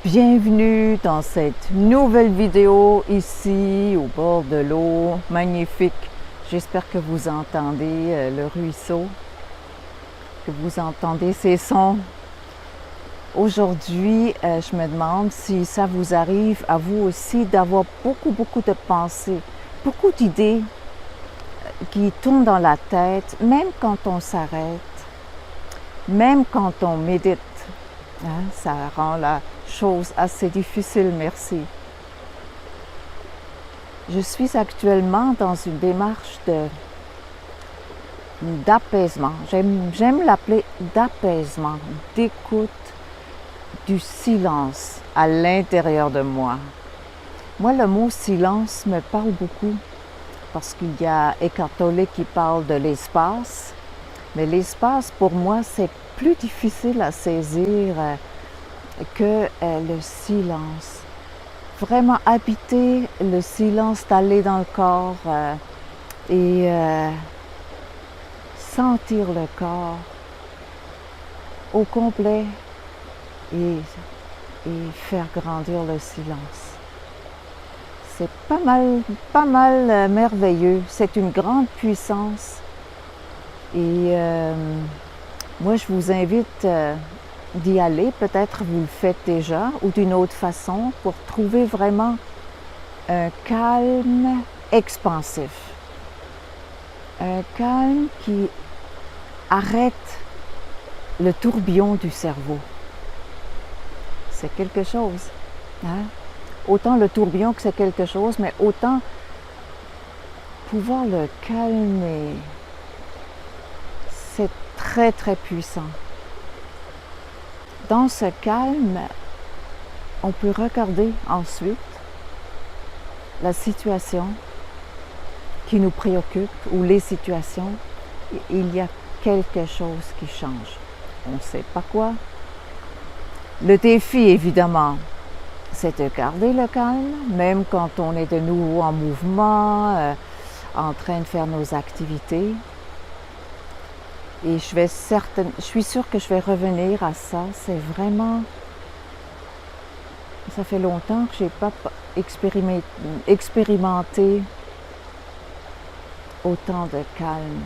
Bienvenue dans cette nouvelle vidéo ici au bord de l'eau, magnifique. J'espère que vous entendez le ruisseau, que vous entendez ces sons. Aujourd'hui, je me demande si ça vous arrive à vous aussi d'avoir beaucoup de pensées, beaucoup d'idées qui tournent dans la tête, même quand on s'arrête, même quand on médite. Hein, ça rend la chose assez difficile, merci. Je suis actuellement dans une démarche d'apaisement. J'aime l'appeler d'apaisement, d'écoute du silence à l'intérieur de moi. Moi, le mot silence me parle beaucoup parce qu'il y a Eckhart Tolle qui parle de l'espace. Mais l'espace, pour moi, c'est plus difficile à saisir que le silence. Vraiment habiter le silence, d'aller dans le corps et sentir le corps au complet et faire grandir le silence. C'est pas mal merveilleux. C'est une grande puissance. Et moi, je vous invite d'y aller. Peut-être vous le faites déjà ou d'une autre façon pour trouver vraiment un calme expansif. Un calme qui arrête le tourbillon du cerveau. C'est quelque chose. Hein? Autant le tourbillon que c'est quelque chose, mais autant pouvoir le calmer. C'est très puissant. Dans ce calme, on peut regarder ensuite la situation qui nous préoccupe ou les situations. Il y a quelque chose qui change. On ne sait pas quoi. Le défi, évidemment, c'est de garder le calme, même quand on est de nouveau en mouvement, en train de faire nos activités. Et je suis sûre que je vais revenir à ça. C'est vraiment... Ça fait longtemps que je n'ai pas expérimenté autant de calme.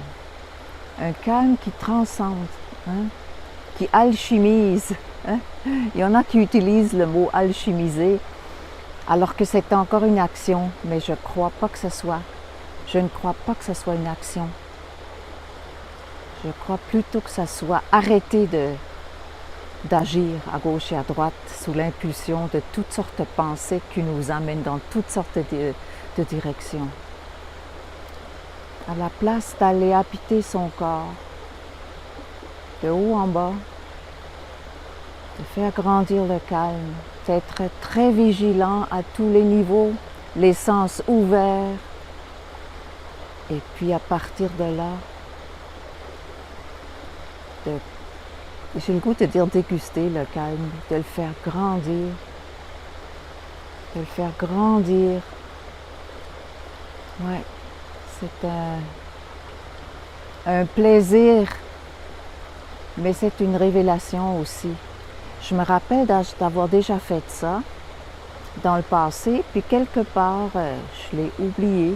Un calme qui transcende, hein, qui alchimise. Hein. Il y en a qui utilisent le mot alchimiser, alors que c'est encore une action, mais je ne crois pas que ce soit une action. Je crois plutôt que ça soit arrêter d'agir à gauche et à droite sous l'impulsion de toutes sortes de pensées qui nous amènent dans toutes sortes de directions. À la place d'aller habiter son corps, de haut en bas, de faire grandir le calme, d'être très vigilant à tous les niveaux, les sens ouverts, et puis à partir de là, j'ai le goût de dire déguster le calme, de le faire grandir, Ouais, c'est un plaisir, mais c'est une révélation aussi. Je me rappelle d'avoir déjà fait ça dans le passé, puis quelque part, je l'ai oublié.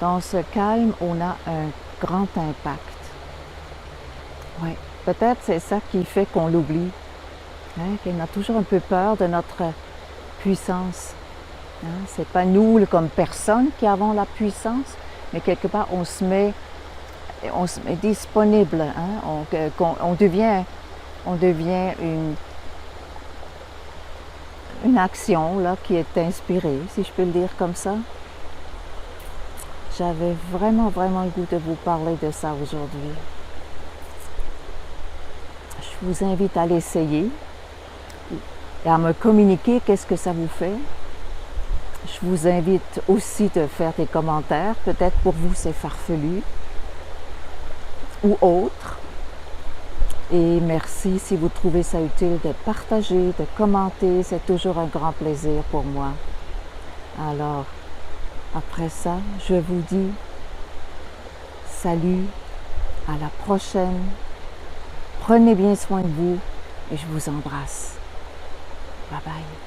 Dans ce calme, on a un grand impact. Oui, peut-être c'est ça qui fait qu'on l'oublie, hein, qu'on a toujours un peu peur de notre puissance. Hein. C'est pas nous comme personne qui avons la puissance, mais quelque part on se met disponible. Hein. On devient une action là, qui est inspirée, si je peux le dire comme ça. J'avais vraiment le goût de vous parler de ça aujourd'hui. Je vous invite à l'essayer et à me communiquer qu'est-ce que ça vous fait. Je vous invite aussi de faire des commentaires. Peut-être pour vous c'est farfelu ou autre. Et merci si vous trouvez ça utile de partager, de commenter. C'est toujours un grand plaisir pour moi. Alors, après ça, je vous dis salut, à la prochaine. Prenez bien soin de vous et je vous embrasse. Bye bye.